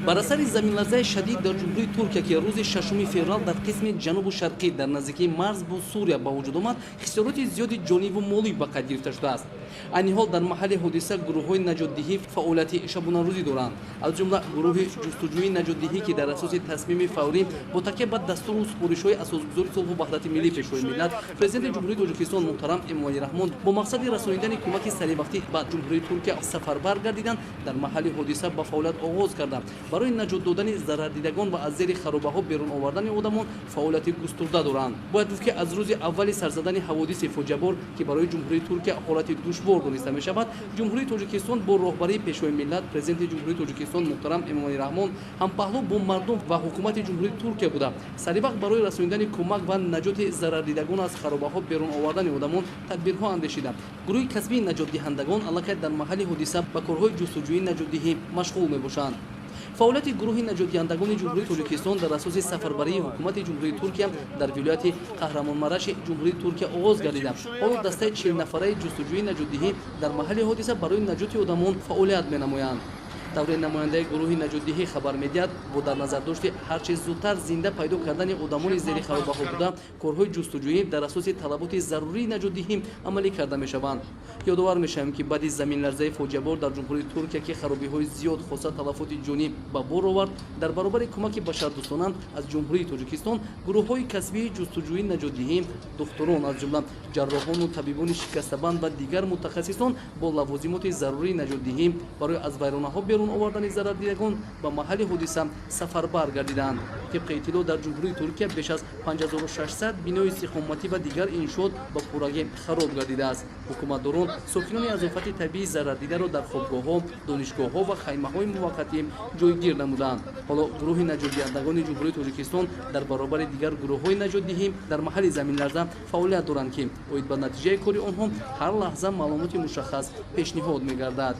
بر اثر زمین‌لرزه شدید در جمهوری ترکیه که روز 6 فوریه در قسم جنوب شرقی در نزدیکی مرز با سوریه به وجود آمد، خسارات زیادی جانی و مالی به قید گرفته شده است. این حال در محل حادثه گروه‌های نجات‌دهی فعالیت شبانه روزی دارند. از جمله گروه جستجوی نجات‌دهی که در اساس تصمیم فوری با تکیه بر دستور و سپارش‌های اساسگذاری صلح و وحدت ملی پیشروی ملت پرزیدنت جمهوری تاجیکستان محترم امامعلی رحمان با مقصد رسانیدن کمک سریع‌وقتی به جمهوری ترکیه سفربر گردیدند در محل حادثه با فعالیت آغاز کردند. برای نجات دادن ضرردیدگان و از زیر خرابه‌ها بیرون آوردن آدمان فعالیت گسترده دارند. باید گفت که از روز اول سر زدن حوادث فاجعه‌بار که برای جمهوری ترکیه حالت دشوار دانسته می‌شود، جمهوری تاجیکستان با راهبری پیشوای ملت پرزیدنت جمهوری تاجیکستان محترم امامعلی رحمان هم پهلو با مردم و حکومت جمهوری ترکیه بوده سریع برای رسانیدن کمک و نجات ضرردیدگان از خرابه‌ها بیرون آوردن آدمان تدبیرها اندیشیده. گروه کسبی نجات دهندگان علاقه در محل حادثه به کارهای جستجویی نجات‌دهی مشغول می‌باشند. فعالیت گروه نجات دهندگان جمهوری تاجیکستان در اساس سفربری حکومت جمهوری ترکیه در ولایت قهرمانمرش جمهوری ترکیه آغاز گردیده. حالا دسته 40 نفره جستجویی نجات‌دهی در محل حادثه برای نجات آدمان فعالیت می‌نمایند. دوره نماینده گروه نجات‌دهی خبر می‌دهد با در نظر داشته هر چه زودتر زنده پیدا کردن آدمان زیر خرابه‌ها بوده کارهای جستجویی در اساس طلبات ضروری نجات‌دهی عملی کرده می‌شوند. یادآور می‌شویم که بعد از زمین‌لرزه فاجعه‌بار در جمهوری ترکیه که خرابی‌های زیاد خاصه تلفات جانی به بار آورد در برابر کمک بشردوستانه از جمهوری تاجیکستان گروه‌های کسبی جستجویی نجات‌دهی دکتران از جمله جراحان و طبیبان شکسته‌بند و دیگر متخصصان با لوازمات ضروری نجات‌دهی برای از ویرانه‌ها بیرون آوردن ضرردیدگان به محل حادثه سفربر گردیدند. طبق اطلاع در جمهوری ترکیه بیش از 5600 بنای استخامتی و دیگر انشاءات به پورگی خراب گردیده است. حکومتداران ساکنان از آفت طبیعی ضرردیده را در خوابگاه‌ها، دانشگاه‌ها و خیمه‌های موقتی جایگیر نمودند. حالا گروه نجات دهندگان جمهوری تاجیکستان در برابر دیگر گروه‌های نجات‌دهی در محل زمین‌لرزه فعالیت دارند که اوید به نتیجه کاری آنها هر لحظه معلومات مشخص پیشنهاد می‌گردد.